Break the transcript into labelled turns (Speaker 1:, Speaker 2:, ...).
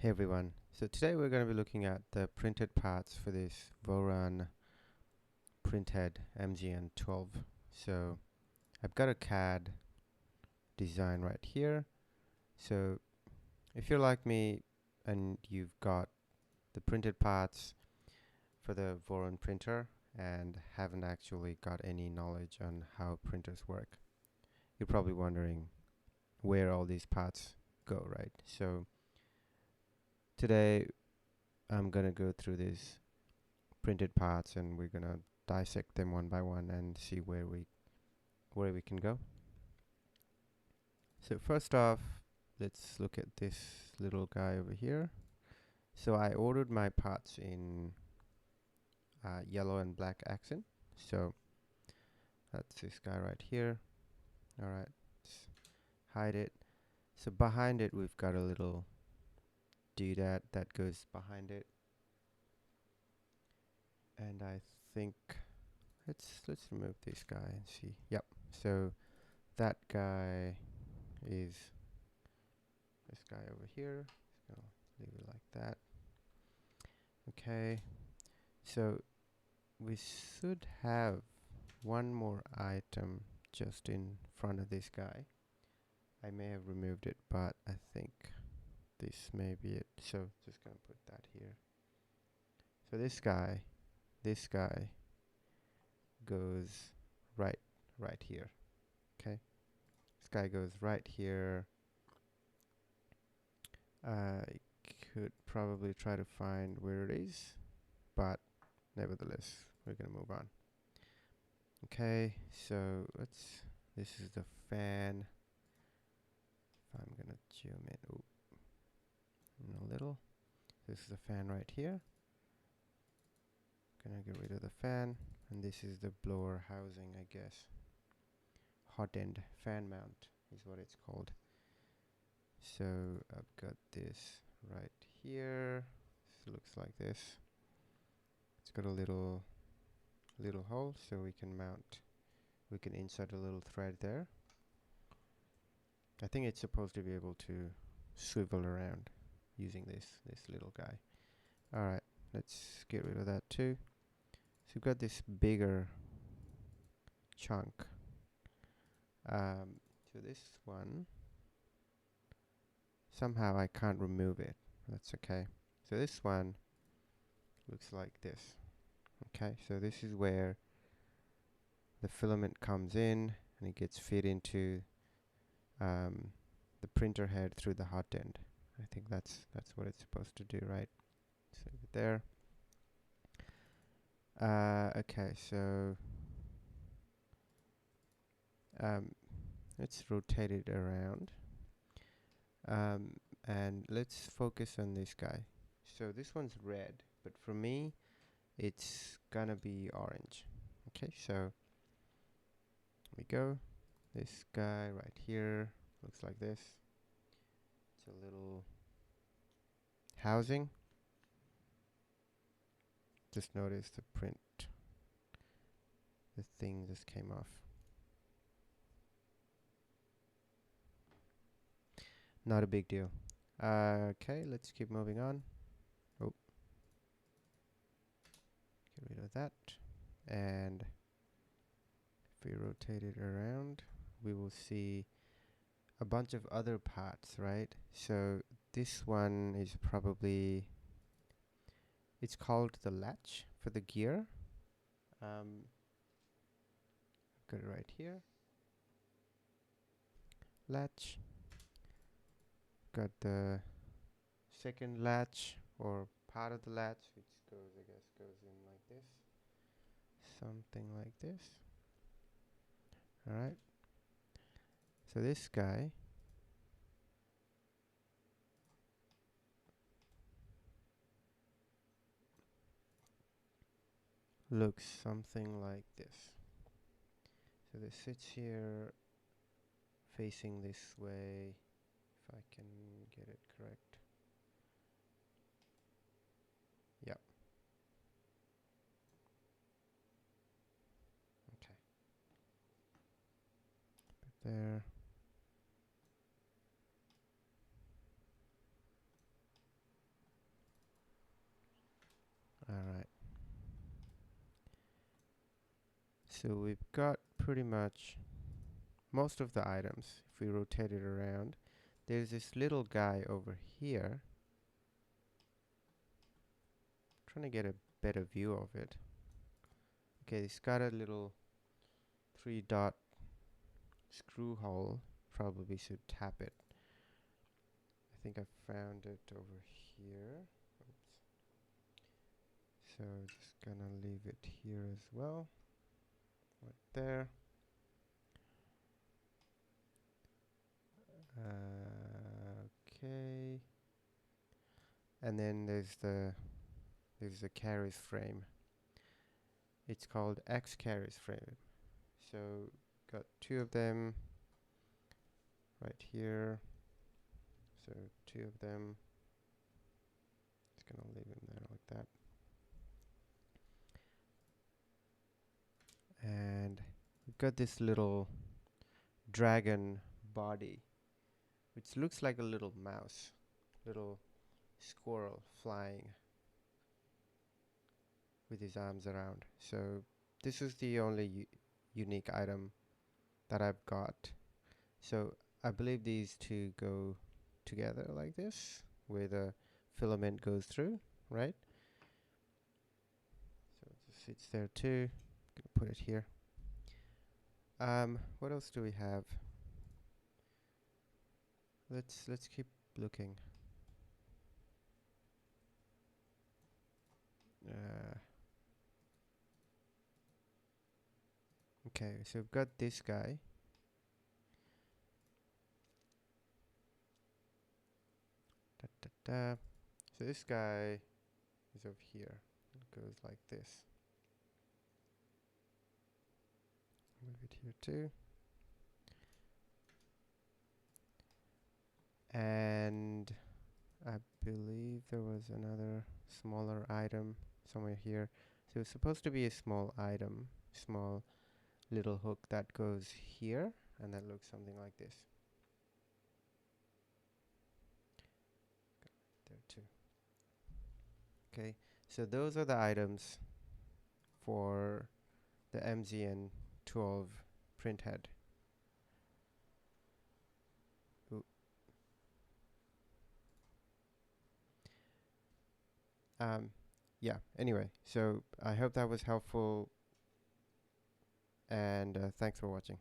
Speaker 1: Hey everyone, so today we're going to be looking at the printed parts for this Voron printhead MGN12. So I've got a CAD design right here. So if you're like me and you've got the printed parts for the Voron printer and haven't actually got any knowledge on how printers work, you're probably wondering where all these parts go, right? So today I'm going to go through these printed parts and we're gonna dissect them one by one and see where we can go. So first off, let's look at this little guy over here. So I ordered my parts in yellow and black accent. So that's this guy right here. Alright, let's hide it. So behind it we've got a little doodad that goes behind it. And I think let's remove this guy and see. Yep. So that guy is this guy over here. Just gonna leave it like that. Okay, so we should have one more item just in front of this guy. I may have removed it, but I think this may be it. So just gonna put that here. So this guy goes right here. Okay, this guy goes right here. I could probably try to find where it is, but nevertheless, we're gonna move on. Okay, so this is the fan. I'm gonna zoom in a little. This is the fan right here. Gonna get rid of the fan, and this is the blower housing, I guess. Hotend fan mount is what it's called. So I've got this right here. This looks like this. It's got a little hole, so we can insert a little thread there. I think it's supposed to be able to swivel around using this little guy. Alright, let's get rid of that too. So we've got this bigger chunk. So this one, somehow I can't remove it. That's okay. So this one looks like this. Okay, so this is where the filament comes in and it gets fit into the printer head through the hot end. I think that's what it's supposed to do, right? So leave it there. Okay, so let's rotate it around, and let's focus on this guy. So this one's red, but for me it's gonna be orange. Okay, so here we go. This guy right here looks like this. It's a little housing. Just notice the print, the thing just came off. Not a big deal. Okay, let's keep moving on. Oh, get rid of that. And if we rotate it around, we will see a bunch of other parts, right? So this one is probably, it's called the latch for the gear. Got it right here. Latch. Got the second latch, or part of the latch, which goes, I guess, goes in like this. Something like this. Alright. So this guy looks something like this. So this sits here facing this way, if I can get it correct. Yep. Okay. Put there. So we've got pretty much most of the items. If we rotate it around, there's this little guy over here. Trying to get a better view of it. Okay, it's got a little 3-dot screw hole. Probably should tap it. I think I found it over here. Oops. So just gonna leave it here as well. Right there. Okay. And then there's the carriage frame. It's called X carriage frame. So got 2 of them right here. So 2 of them. Just gonna leave them there like that. And we've got this little dragon body, which looks like a little mouse, little squirrel flying with his arms around. So this is the only unique item that I've got. So I believe these 2 go together like this, where the filament goes through, right? So it just sits there too. Gonna put it here. What else do we have? Let's keep looking. Okay, so we've got this guy. Da, da, da. So this guy is over here. It goes like this. Move it here too. And I believe there was another smaller item somewhere here. So it's supposed to be a small item, small little hook that goes here, and that looks something like this. There too. Okay, so those are the items for the MGN12 printhead. Yeah, anyway, so I hope that was helpful, and thanks for watching.